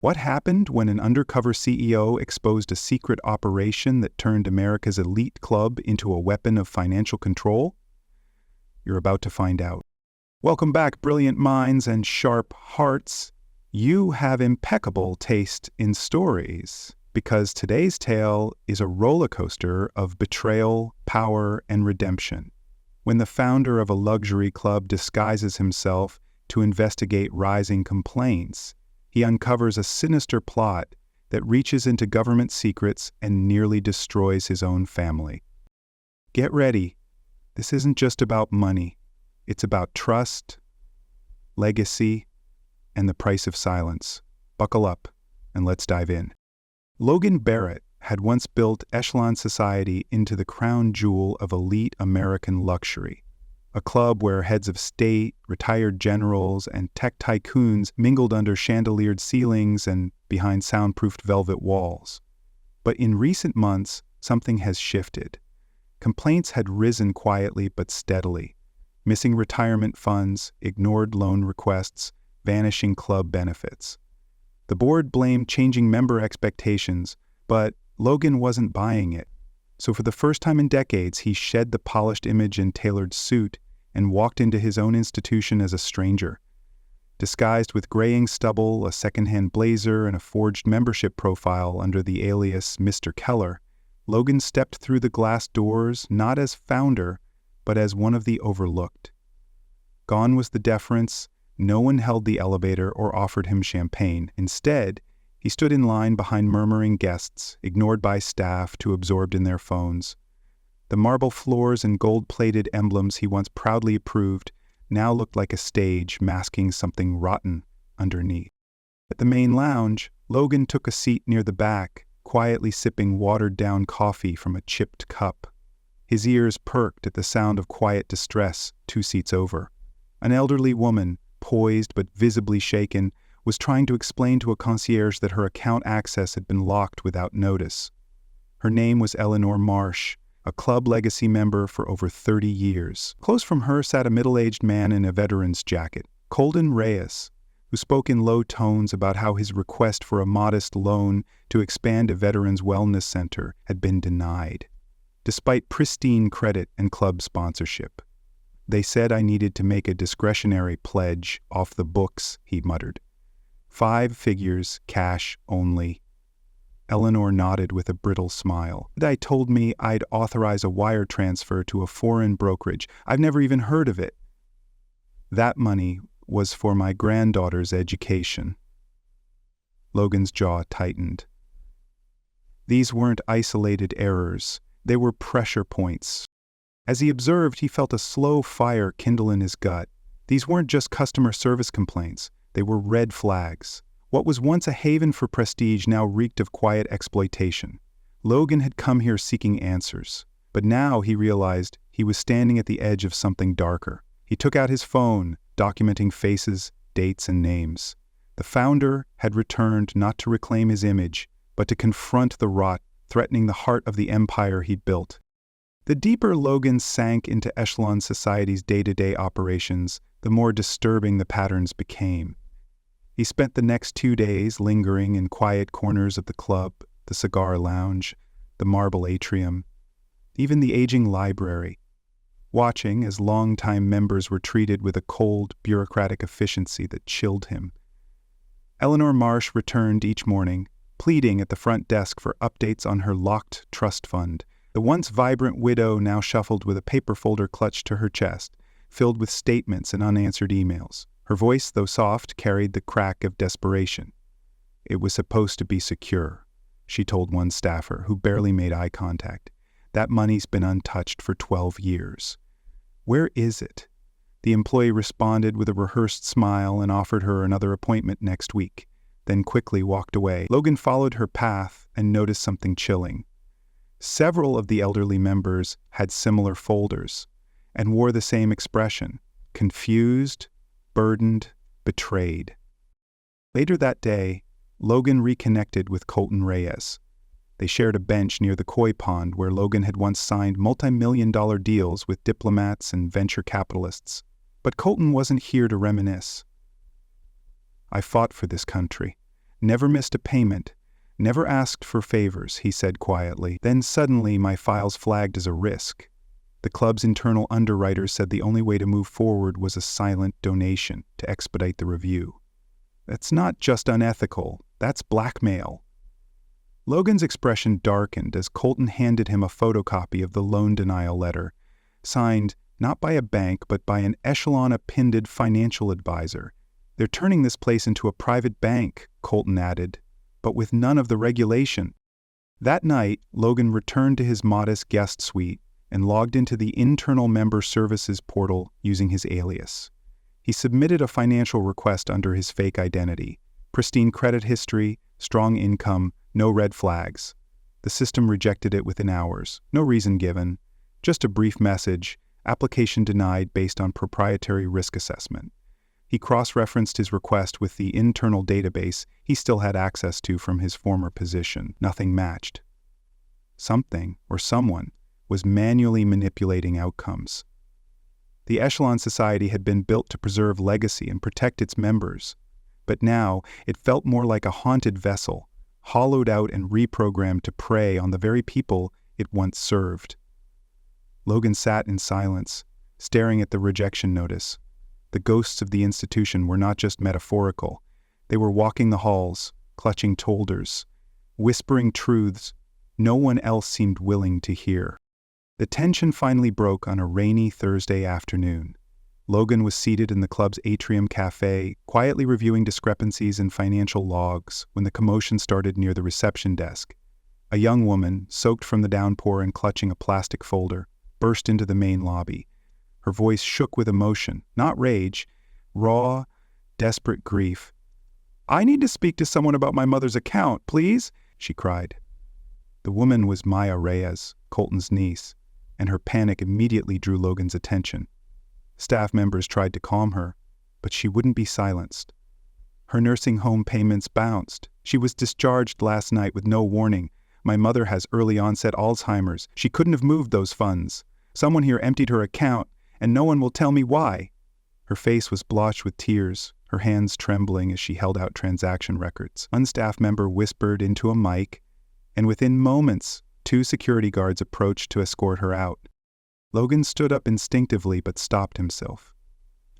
What happened when an undercover CEO exposed a secret operation that turned America's elite club into a weapon of financial control? You're about to find out. Welcome back, brilliant minds and sharp hearts. You have impeccable taste in stories, because today's tale is a roller coaster of betrayal, power, and redemption. When the founder of a luxury club disguises himself to investigate rising complaints, he uncovers a sinister plot that reaches into government secrets and nearly destroys his own family. Get ready. This isn't just about money. It's about trust, legacy, and the price of silence. Buckle up, and let's dive in. Logan Barrett had once built Echelon Society into the crown jewel of elite American luxury, a club where heads of state, retired generals, and tech tycoons mingled under chandeliered ceilings and behind soundproofed velvet walls. But in recent months, something has shifted. Complaints had risen quietly but steadily. Missing retirement funds, ignored loan requests, vanishing club benefits. The board blamed changing member expectations, but Logan wasn't buying it. So for the first time in decades, he shed the polished image and tailored suit and walked into his own institution as a stranger. Disguised with graying stubble, a second-hand blazer, and a forged membership profile under the alias Mr. Keller, Logan stepped through the glass doors not as founder, but as one of the overlooked. Gone was the deference. No one held the elevator or offered him champagne. Instead, he stood in line behind murmuring guests, ignored by staff, too absorbed in their phones. The marble floors and gold-plated emblems he once proudly approved now looked like a stage masking something rotten underneath. At the main lounge, Logan took a seat near the back, quietly sipping watered-down coffee from a chipped cup. His ears perked at the sound of quiet distress 2 seats over. An elderly woman, poised but visibly shaken, was trying to explain to a concierge that her account access had been locked without notice. Her name was Eleanor Marsh, a club legacy member for over 30 years. Close from her sat a middle-aged man in a veteran's jacket, Colden Reyes, who spoke in low tones about how his request for a modest loan to expand a veterans wellness center had been denied, despite pristine credit and club sponsorship. They said I needed to make a discretionary pledge off the books, he muttered. 5 figures, cash only. Eleanor nodded with a brittle smile. The guy told me I'd authorize a wire transfer to a foreign brokerage. I've never even heard of it. That money was for my granddaughter's education. Logan's jaw tightened. These weren't isolated errors. They were pressure points. As he observed, he felt a slow fire kindle in his gut. These weren't just customer service complaints. They were red flags. What was once a haven for prestige now reeked of quiet exploitation. Logan had come here seeking answers, but now he realized he was standing at the edge of something darker. He took out his phone, documenting faces, dates, and names. The founder had returned not to reclaim his image, but to confront the rot threatening the heart of the empire he'd built. The deeper Logan sank into Echelon Society's day-to-day operations, the more disturbing the patterns became. He spent the next 2 days lingering in quiet corners of the club, the cigar lounge, the marble atrium, even the aging library, watching as longtime members were treated with a cold, bureaucratic efficiency that chilled him. Eleanor Marsh returned each morning, pleading at the front desk for updates on her locked trust fund. The once vibrant widow now shuffled with a paper folder clutched to her chest, filled with statements and unanswered emails. Her voice, though soft, carried the crack of desperation. It was supposed to be secure, she told one staffer, who barely made eye contact. That money's been untouched for 12 years. Where is it? The employee responded with a rehearsed smile and offered her another appointment next week, then quickly walked away. Logan followed her path and noticed something chilling. Several of the elderly members had similar folders and wore the same expression: confused, burdened, betrayed. Later that day, Logan reconnected with Colton Reyes. They shared a bench near the koi pond where Logan had once signed multi-million-dollar deals with diplomats and venture capitalists. But Colton wasn't here to reminisce. I fought for this country. Never missed a payment. Never asked for favors, he said quietly. Then suddenly my files flagged as a risk. The club's internal underwriters said the only way to move forward was a silent donation to expedite the review. That's not just unethical, that's blackmail. Logan's expression darkened as Colton handed him a photocopy of the loan denial letter, signed not by a bank but by an echelon-appended financial advisor. They're turning this place into a private bank, Colton added, but with none of the regulation. That night, Logan returned to his modest guest suite and logged into the internal member services portal using his alias. He submitted a financial request under his fake identity. Pristine credit history, strong income, no red flags. The system rejected it within hours. No reason given. Just a brief message, application denied based on proprietary risk assessment. He cross-referenced his request with the internal database he still had access to from his former position. Nothing matched. Something, or someone, was manually manipulating outcomes. The Echelon Society had been built to preserve legacy and protect its members, but now it felt more like a haunted vessel, hollowed out and reprogrammed to prey on the very people it once served. Logan sat in silence, staring at the rejection notice. The ghosts of the institution were not just metaphorical. They were walking the halls, clutching tolders, whispering truths no one else seemed willing to hear. The tension finally broke on a rainy Thursday afternoon. Logan was seated in the club's atrium cafe, quietly reviewing discrepancies in financial logs when the commotion started near the reception desk. A young woman, soaked from the downpour and clutching a plastic folder, burst into the main lobby. Her voice shook with emotion, not rage, raw, desperate grief. "I need to speak to someone about my mother's account, please," she cried. The woman was Maya Reyes, Colton's niece, and her panic immediately drew Logan's attention. Staff members tried to calm her, but she wouldn't be silenced. Her nursing home payments bounced. "She was discharged last night with no warning. My mother has early-onset Alzheimer's. She couldn't have moved those funds. Someone here emptied her account, and no one will tell me why." Her face was blotched with tears, her hands trembling as she held out transaction records. One staff member whispered into a mic, and within moments, 2 security guards approached to escort her out. Logan stood up instinctively but stopped himself.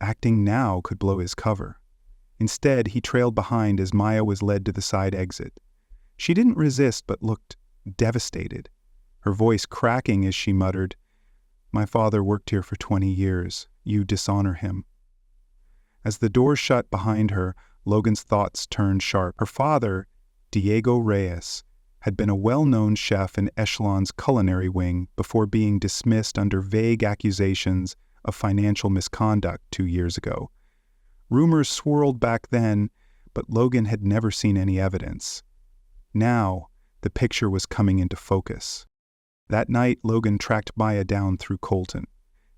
Acting now could blow his cover. Instead, he trailed behind as Maya was led to the side exit. She didn't resist but looked devastated, her voice cracking as she muttered, "My father worked here for 20 years. You dishonor him." As the door shut behind her, Logan's thoughts turned sharp. Her father, Diego Reyes, had been a well-known chef in Echelon's culinary wing before being dismissed under vague accusations of financial misconduct 2 years ago. Rumors swirled back then, but Logan had never seen any evidence. Now, the picture was coming into focus. That night, Logan tracked Maya down through Colton.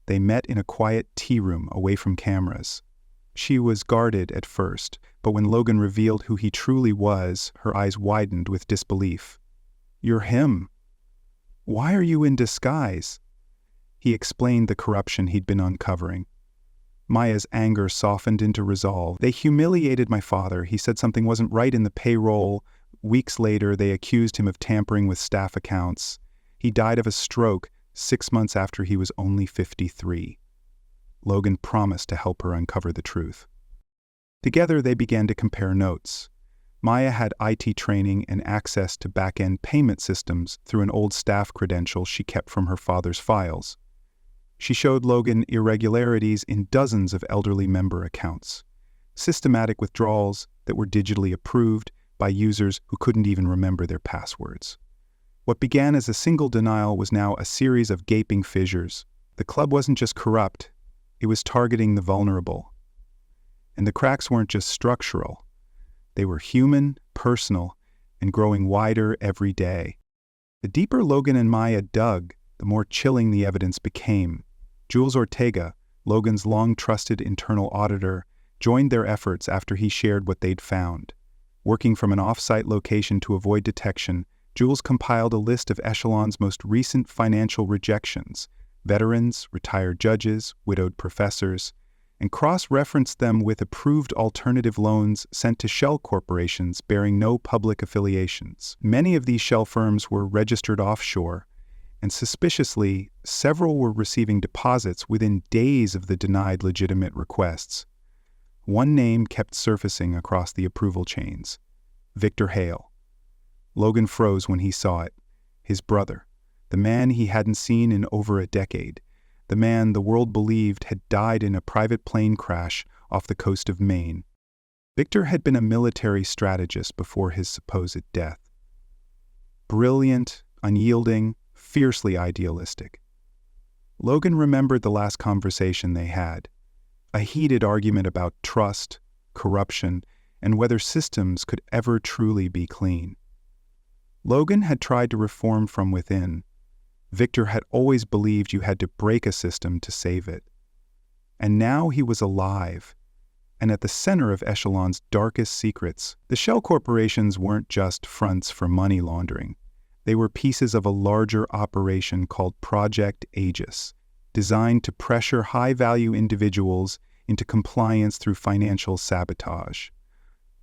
They met in a quiet tea room away from cameras. She was guarded at first, but when Logan revealed who he truly was, her eyes widened with disbelief. "You're him. Why are you in disguise?" He explained the corruption he'd been uncovering. Maya's anger softened into resolve. "They humiliated my father. He said something wasn't right in the payroll. Weeks later, they accused him of tampering with staff accounts. He died of a stroke 6 months after he was only 53. Logan promised to help her uncover the truth. Together, they began to compare notes. Maya had IT training and access to back-end payment systems through an old staff credential she kept from her father's files. She showed Logan irregularities in dozens of elderly member accounts, systematic withdrawals that were digitally approved by users who couldn't even remember their passwords. What began as a single denial was now a series of gaping fissures. The club wasn't just corrupt, it was targeting the vulnerable. And the cracks weren't just structural. They were human, personal, and growing wider every day. The deeper Logan and Maya dug, the more chilling the evidence became. Jules Ortega, Logan's long-trusted internal auditor, joined their efforts after he shared what they'd found. Working from an off-site location to avoid detection, Jules compiled a list of Echelon's most recent financial rejections: veterans, retired judges, widowed professors, and cross-referenced them with approved alternative loans sent to shell corporations bearing no public affiliations. Many of these shell firms were registered offshore, and suspiciously, several were receiving deposits within days of the denied legitimate requests. One name kept surfacing across the approval chains: Victor Hale. Logan froze when he saw it. His brother, the man he hadn't seen in over a decade, the man the world believed had died in a private plane crash off the coast of Maine. Victor had been a military strategist before his supposed death. Brilliant, unyielding, fiercely idealistic. Logan remembered the last conversation they had, a heated argument about trust, corruption, and whether systems could ever truly be clean. Logan had tried to reform from within. Victor had always believed you had to break a system to save it. And now he was alive, and at the center of Echelon's darkest secrets. The shell corporations weren't just fronts for money laundering. They were pieces of a larger operation called Project Aegis, designed to pressure high-value individuals into compliance through financial sabotage.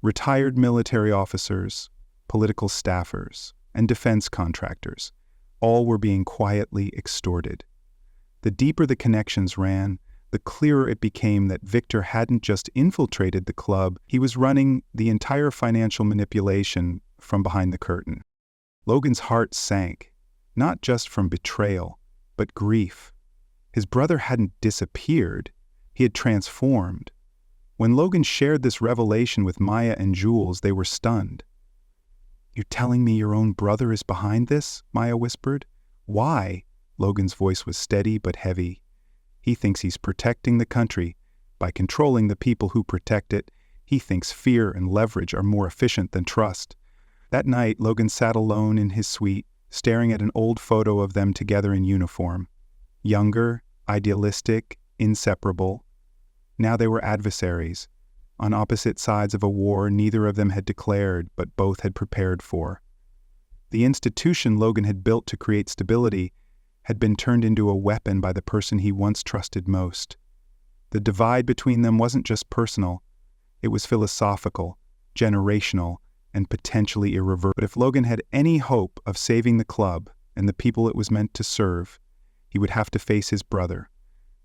Retired military officers, political staffers, and defense contractors all were being quietly extorted. The deeper the connections ran, the clearer it became that Victor hadn't just infiltrated the club, he was running the entire financial manipulation from behind the curtain. Logan's heart sank, not just from betrayal, but grief. His brother hadn't disappeared, he had transformed. When Logan shared this revelation with Maya and Jules, they were stunned. "You're telling me your own brother is behind this?" Maya whispered. "Why?" Logan's voice was steady but heavy. "He thinks he's protecting the country. By controlling the people who protect it, he thinks fear and leverage are more efficient than trust." That night, Logan sat alone in his suite, staring at an old photo of them together in uniform. Younger, idealistic, inseparable. Now they were adversaries, on opposite sides of a war neither of them had declared, but both had prepared for. The institution Logan had built to create stability had been turned into a weapon by the person he once trusted most. The divide between them wasn't just personal, it was philosophical, generational, and potentially irreversible. But if Logan had any hope of saving the club and the people it was meant to serve, he would have to face his brother,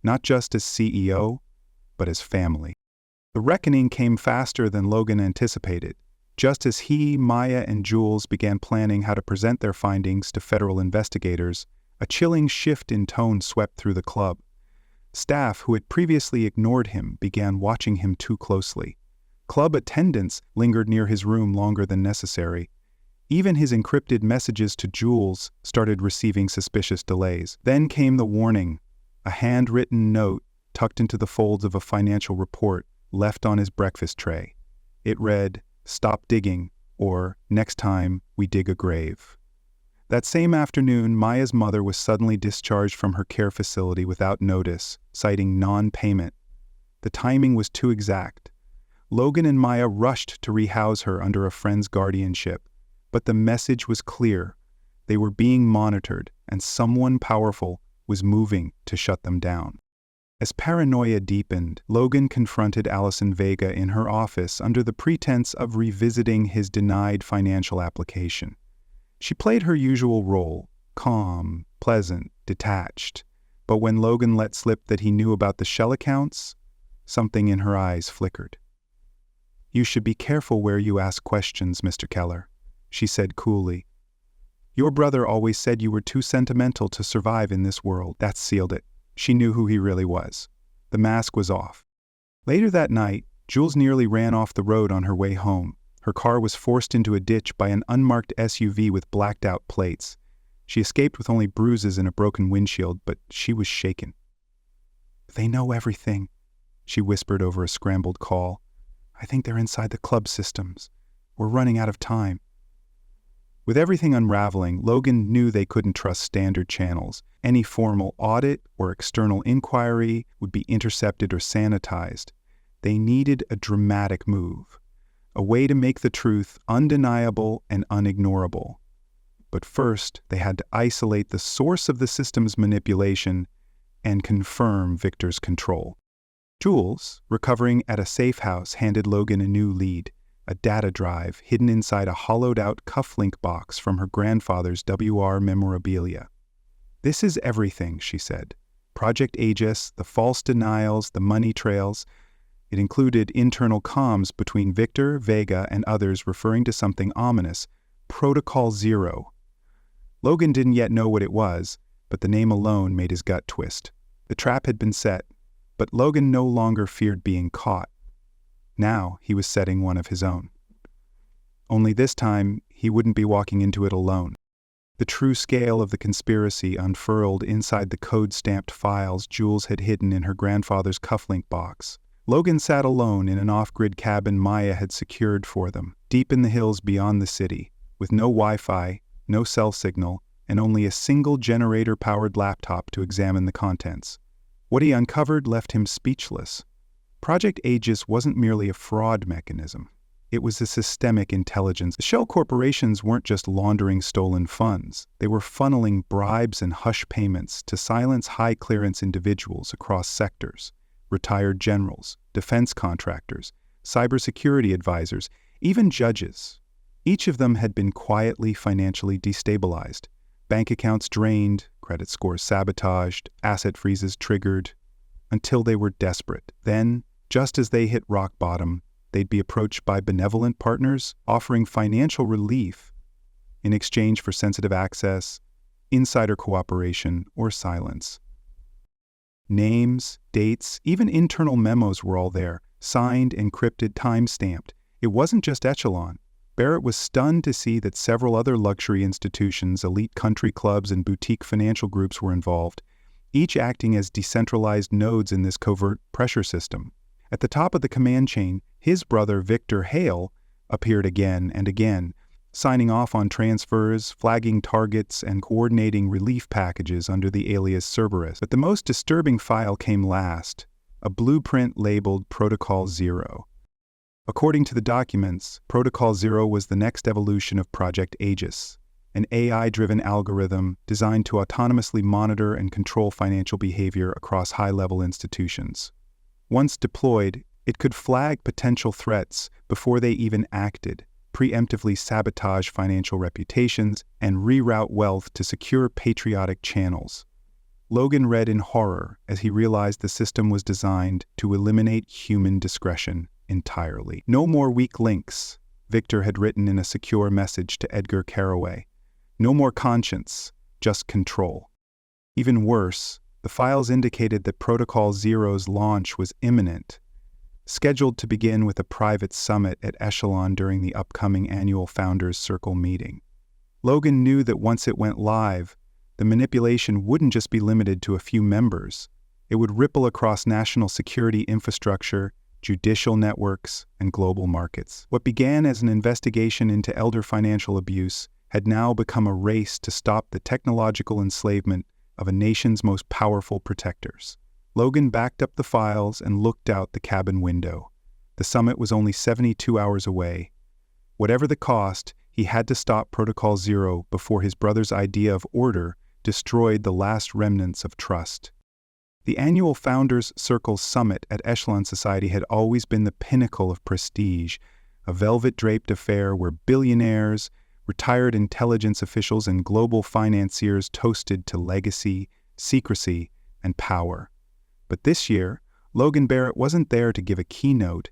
not just as CEO, but as family. The reckoning came faster than Logan anticipated. Just as he, Maya, and Jules began planning how to present their findings to federal investigators, a chilling shift in tone swept through the club. Staff who had previously ignored him began watching him too closely. Club attendants lingered near his room longer than necessary. Even his encrypted messages to Jules started receiving suspicious delays. Then came the warning, a handwritten note tucked into the folds of a financial report left on his breakfast tray. It read, "Stop digging," or "Next time, we dig a grave." That same afternoon, Maya's mother was suddenly discharged from her care facility without notice, citing non-payment. The timing was too exact. Logan and Maya rushed to rehouse her under a friend's guardianship, but the message was clear. They were being monitored, and someone powerful was moving to shut them down. As paranoia deepened, Logan confronted Allison Vega in her office under the pretense of revisiting his denied financial application. She played her usual role, calm, pleasant, detached, but when Logan let slip that he knew about the shell accounts, something in her eyes flickered. "You should be careful where you ask questions, Mr. Keller," she said coolly. "Your brother always said you were too sentimental to survive in this world." That sealed it. She knew who he really was. The mask was off. Later that night, Jules nearly ran off the road on her way home. Her car was forced into a ditch by an unmarked SUV with blacked-out plates. She escaped with only bruises and a broken windshield, but she was shaken. "They know everything," she whispered over a scrambled call. "I think they're inside the club systems. We're running out of time." With everything unraveling, Logan knew they couldn't trust standard channels. Any formal audit or external inquiry would be intercepted or sanitized. They needed a dramatic move, a way to make the truth undeniable and unignorable. But first, they had to isolate the source of the system's manipulation and confirm Victor's control. Jules, recovering at a safe house, handed Logan a new lead, a data drive hidden inside a hollowed-out cufflink box from her grandfather's WR memorabilia. "This is everything," she said. "Project Aegis, the false denials, the money trails." It included internal comms between Victor, Vega, and others referring to something ominous, Protocol Zero. Logan didn't yet know what it was, but the name alone made his gut twist. The trap had been set, but Logan no longer feared being caught. Now he was setting one of his own. Only this time, he wouldn't be walking into it alone. The true scale of the conspiracy unfurled inside the code-stamped files Jules had hidden in her grandfather's cufflink box. Logan sat alone in an off-grid cabin Maya had secured for them, deep in the hills beyond the city, with no Wi-Fi, no cell signal, and only a single generator-powered laptop to examine the contents. What he uncovered left him speechless. Project Aegis wasn't merely a fraud mechanism. It was a systemic intelligence. The shell corporations weren't just laundering stolen funds. They were funneling bribes and hush payments to silence high-clearance individuals across sectors, retired generals, defense contractors, cybersecurity advisors, even judges. Each of them had been quietly financially destabilized. Bank accounts drained, credit scores sabotaged, asset freezes triggered, until they were desperate. Then, just as they hit rock bottom, they'd be approached by benevolent partners offering financial relief in exchange for sensitive access, insider cooperation, or silence. Names, dates, even internal memos were all there, signed, encrypted, time-stamped. It wasn't just Echelon. Barrett was stunned to see that several other luxury institutions, elite country clubs, and boutique financial groups were involved, each acting as decentralized nodes in this covert pressure system. At the top of the command chain, his brother Victor Hale appeared again and again, signing off on transfers, flagging targets, and coordinating relief packages under the alias Cerberus. But the most disturbing file came last, a blueprint labeled Protocol Zero. According to the documents, Protocol Zero was the next evolution of Project Aegis, an AI-driven algorithm designed to autonomously monitor and control financial behavior across high-level institutions. Once deployed, it could flag potential threats before they even acted, preemptively sabotage financial reputations, and reroute wealth to secure patriotic channels. Logan read in horror as he realized the system was designed to eliminate human discretion entirely. "No more weak links," Victor had written in a secure message to Edgar Carraway. "No more conscience, just control." Even worse, the files indicated that Protocol Zero's launch was imminent, scheduled to begin with a private summit at Echelon during the upcoming annual Founders Circle meeting. Logan knew that once it went live, the manipulation wouldn't just be limited to a few members. It would ripple across national security infrastructure, judicial networks, and global markets. What began as an investigation into elder financial abuse had now become a race to stop the technological enslavement of a nation's most powerful protectors. Logan backed up the files and looked out the cabin window. The summit was only 72 hours away. Whatever the cost, he had to stop Protocol Zero before his brother's idea of order destroyed the last remnants of trust. The annual Founders Circle Summit at Echelon Society had always been the pinnacle of prestige, a velvet-draped affair where billionaires, retired intelligence officials, and global financiers toasted to legacy, secrecy, and power. But this year, Logan Barrett wasn't there to give a keynote.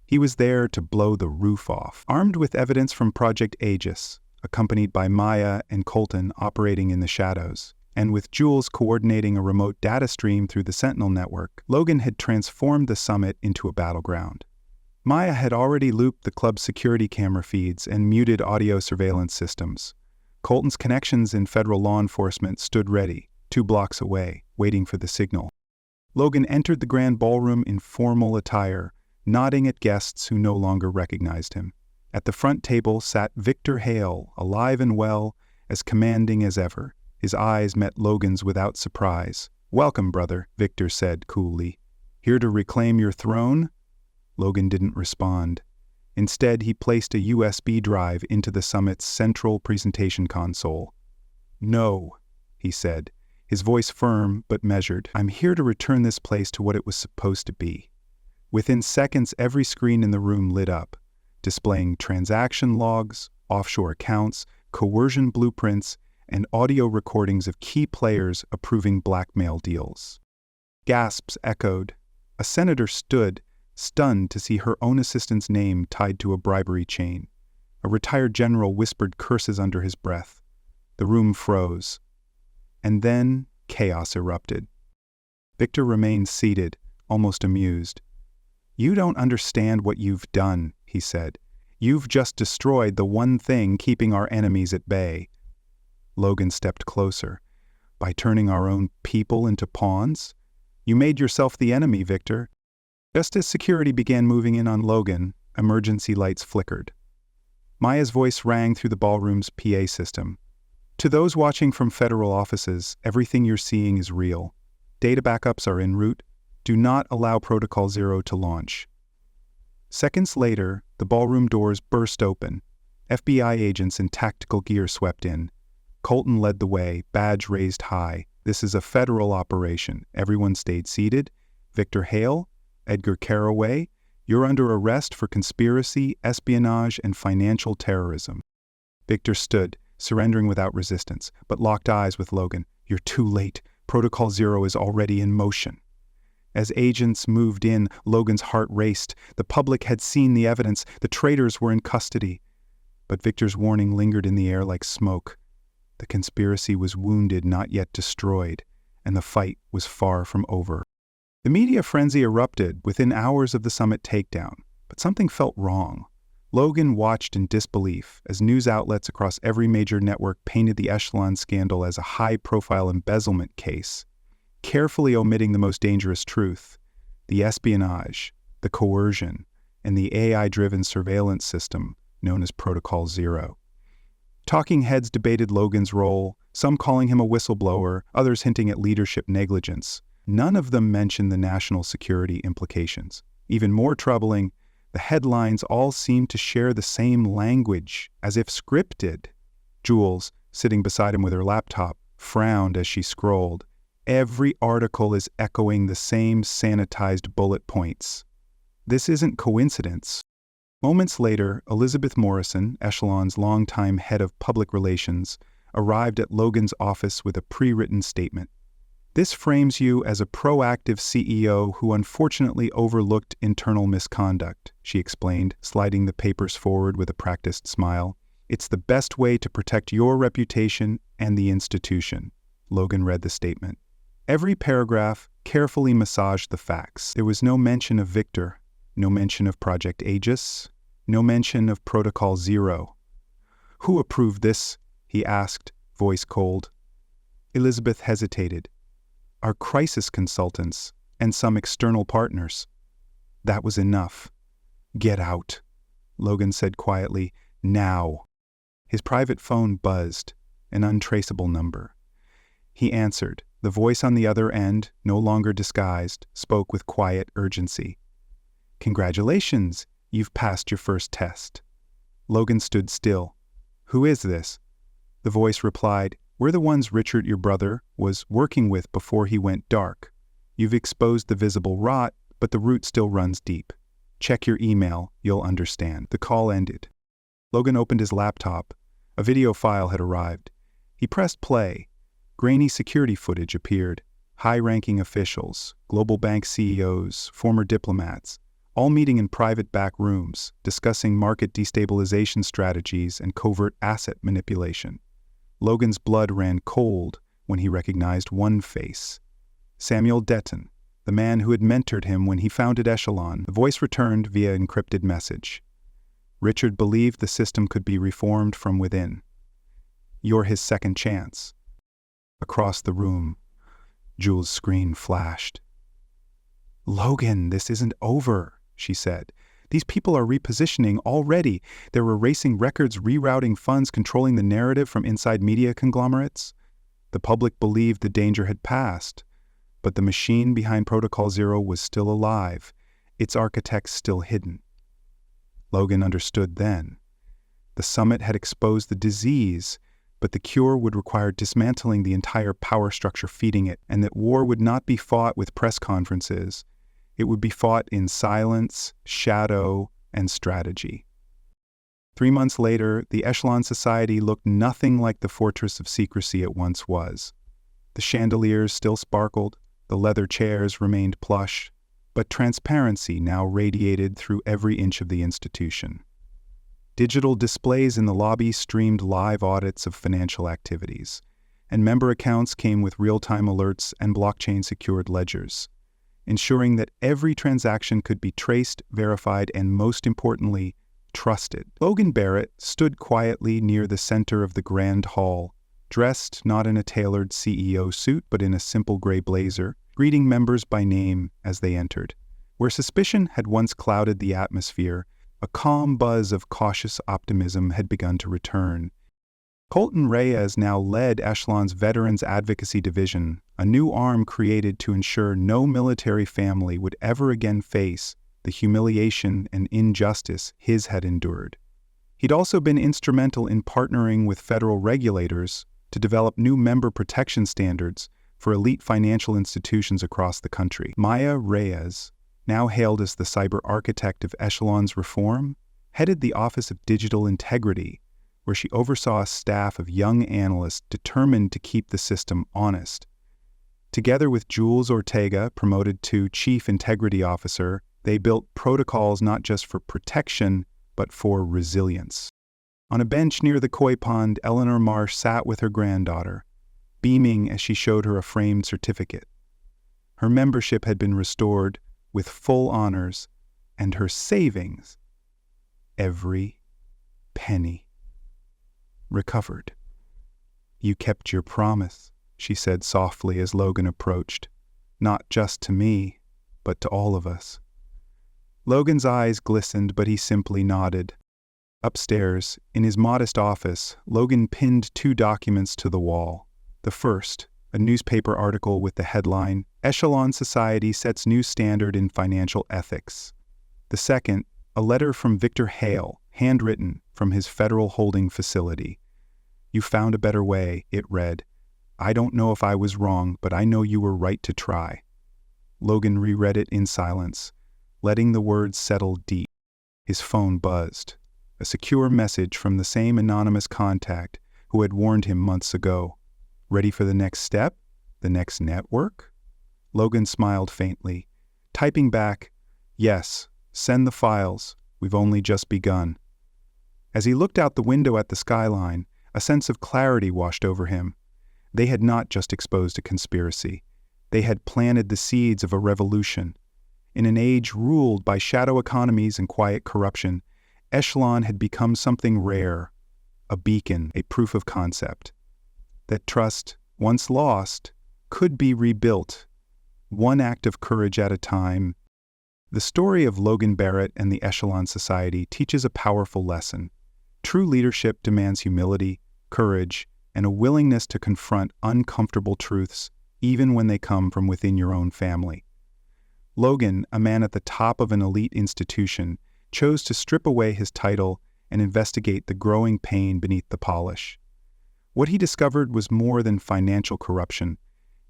He was there to blow the roof off. Armed with evidence from Project Aegis, accompanied by Maya and Colton operating in the shadows, and with Jules coordinating a remote data stream through the Sentinel network, Logan had transformed the summit into a battleground. Maya had already looped the club's security camera feeds and muted audio surveillance systems. Colton's connections in federal law enforcement stood ready, 2 blocks away, waiting for the signal. Logan entered the grand ballroom in formal attire, nodding at guests who no longer recognized him. At the front table sat Victor Hale, alive and well, as commanding as ever. His eyes met Logan's without surprise. "Welcome, brother," Victor said coolly. "Here to reclaim your throne?" Logan didn't respond. Instead, he placed a USB drive into the summit's central presentation console. "No," he said, his voice firm but measured. "I'm here to return this place to what it was supposed to be." Within seconds, every screen in the room lit up, displaying transaction logs, offshore accounts, coercion blueprints, and audio recordings of key players approving blackmail deals. Gasps echoed. A senator stood, stunned to see her own assistant's name tied to a bribery chain. A retired general whispered curses under his breath. The room froze. And then chaos erupted. Victor remained seated, almost amused. "You don't understand what you've done," he said. "You've just destroyed the one thing keeping our enemies at bay." Logan stepped closer. "By turning our own people into pawns? You made yourself the enemy, Victor." Just as security began moving in on Logan, emergency lights flickered. Maya's voice rang through the ballroom's PA system. "To those watching from federal offices, everything you're seeing is real. Data backups are en route. Do not allow Protocol Zero to launch." Seconds later, the ballroom doors burst open. FBI agents in tactical gear swept in. Colton led the way, badge raised high. "This is a federal operation. Everyone stayed seated. Victor Hale, Edgar Carraway, you're under arrest for conspiracy, espionage, and financial terrorism." Victor stood, surrendering without resistance, but locked eyes with Logan. "You're too late. Protocol Zero is already in motion." As agents moved in, Logan's heart raced. The public had seen the evidence. The traitors were in custody. But Victor's warning lingered in the air like smoke. The conspiracy was wounded, not yet destroyed, and the fight was far from over. The media frenzy erupted within hours of the summit takedown, but something felt wrong. Logan watched in disbelief as news outlets across every major network painted the Echelon scandal as a high-profile embezzlement case, carefully omitting the most dangerous truth: the espionage, the coercion, and the AI-driven surveillance system known as Protocol Zero. Talking heads debated Logan's role, some calling him a whistleblower, others hinting at leadership negligence. None of them mentioned the national security implications. Even more troubling, the headlines all seemed to share the same language, as if scripted. Jules, sitting beside him with her laptop, frowned as she scrolled. Every article is echoing the same sanitized bullet points. This isn't coincidence. Moments later, Elizabeth Morrison, Echelon's longtime head of public relations, arrived at Logan's office with a pre-written statement. "This frames you as a proactive CEO who unfortunately overlooked internal misconduct," she explained, sliding the papers forward with a practiced smile. "It's the best way to protect your reputation and the institution." Logan read the statement. Every paragraph carefully massaged the facts. There was no mention of Victor, no mention of Project Aegis, no mention of Protocol Zero. "Who approved this?" he asked, voice cold. Elizabeth hesitated. "Our crisis consultants and some external partners." That was enough. "Get out," Logan said quietly. "Now." His private phone buzzed, an untraceable number. He answered. The voice on the other end, no longer disguised, spoke with quiet urgency. "Congratulations, you've passed your first test." Logan stood still. "Who is this?" The voice replied, "We're the ones Richard, your brother, was working with before he went dark. You've exposed the visible rot, but the root still runs deep. Check your email, you'll understand." The call ended. Logan opened his laptop. A video file had arrived. He pressed play. Grainy security footage appeared. High-ranking officials, global bank CEOs, former diplomats, all meeting in private back rooms, discussing market destabilization strategies and covert asset manipulation. Logan's blood ran cold when he recognized one face. Samuel Detton, the man who had mentored him when he founded Echelon. The voice returned via encrypted message. Richard believed the system could be reformed from within. "You're his second chance." Across the room, Jules' screen flashed. "Logan, this isn't over," she said. "These people are repositioning already. They're erasing records, rerouting funds, controlling the narrative from inside media conglomerates." The public believed the danger had passed, but the machine behind Protocol Zero was still alive, its architects still hidden. Logan understood then. The summit had exposed the disease, but the cure would require dismantling the entire power structure feeding it, and that war would not be fought with press conferences. It would be fought in silence, shadow, and strategy. 3 months later, the Echelon Society looked nothing like the fortress of secrecy it once was. The chandeliers still sparkled, the leather chairs remained plush, but transparency now radiated through every inch of the institution. Digital displays in the lobby streamed live audits of financial activities, and member accounts came with real-time alerts and blockchain-secured ledgers, ensuring that every transaction could be traced, verified, and most importantly, trusted. Logan Barrett stood quietly near the center of the grand hall, dressed not in a tailored CEO suit but in a simple gray blazer, greeting members by name as they entered. Where suspicion had once clouded the atmosphere, a calm buzz of cautious optimism had begun to return. Colton Reyes now led Echelon's Veterans Advocacy Division, a new arm created to ensure no military family would ever again face the humiliation and injustice his had endured. He'd also been instrumental in partnering with federal regulators to develop new member protection standards for elite financial institutions across the country. Maya Reyes, now hailed as the cyber architect of Echelon's reform, headed the Office of Digital Integrity, where she oversaw a staff of young analysts determined to keep the system honest. Together with Jules Ortega, promoted to Chief Integrity Officer, they built protocols not just for protection, but for resilience. On a bench near the koi pond, Eleanor Marsh sat with her granddaughter, beaming as she showed her a framed certificate. Her membership had been restored with full honors, and her savings, every penny, recovered. "You kept your promise," she said softly as Logan approached, "not just to me, but to all of us." Logan's eyes glistened, but he simply nodded. Upstairs, in his modest office, Logan pinned 2 documents to the wall. The first, a newspaper article with the headline, "Echelon Society Sets New Standard in Financial Ethics." The second, a letter from Victor Hale, handwritten from his federal holding facility. "You found a better way," it read. "I don't know if I was wrong, but I know you were right to try." Logan reread it in silence, letting the words settle deep. His phone buzzed. A secure message from the same anonymous contact who had warned him months ago. Ready for the next step? The next network? Logan smiled faintly, typing back, "Yes, send the files. We've only just begun." As he looked out the window at the skyline, a sense of clarity washed over him. They had not just exposed a conspiracy. They had planted the seeds of a revolution. In an age ruled by shadow economies and quiet corruption, Echelon had become something rare, a beacon, a proof of concept. That trust, once lost, could be rebuilt, one act of courage at a time. The story of Logan Barrett and the Echelon Society teaches a powerful lesson. True leadership demands humility, courage, and a willingness to confront uncomfortable truths, even when they come from within your own family. Logan, a man at the top of an elite institution, chose to strip away his title and investigate the growing pain beneath the polish. What he discovered was more than financial corruption.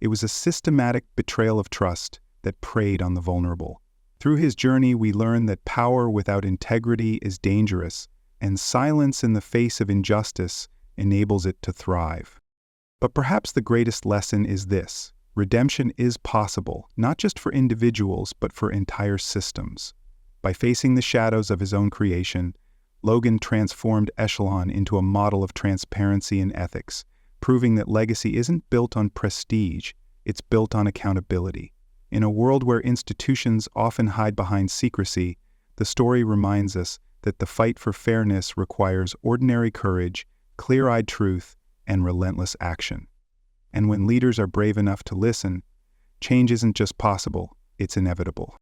It was a systematic betrayal of trust that preyed on the vulnerable. Through his journey, we learn that power without integrity is dangerous, and silence in the face of injustice enables it to thrive. But perhaps the greatest lesson is this: redemption is possible, not just for individuals, but for entire systems. By facing the shadows of his own creation, Logan transformed Echelon into a model of transparency and ethics, proving that legacy isn't built on prestige, it's built on accountability. In a world where institutions often hide behind secrecy, the story reminds us that the fight for fairness requires ordinary courage, clear-eyed truth, and relentless action. And when leaders are brave enough to listen, change isn't just possible, it's inevitable.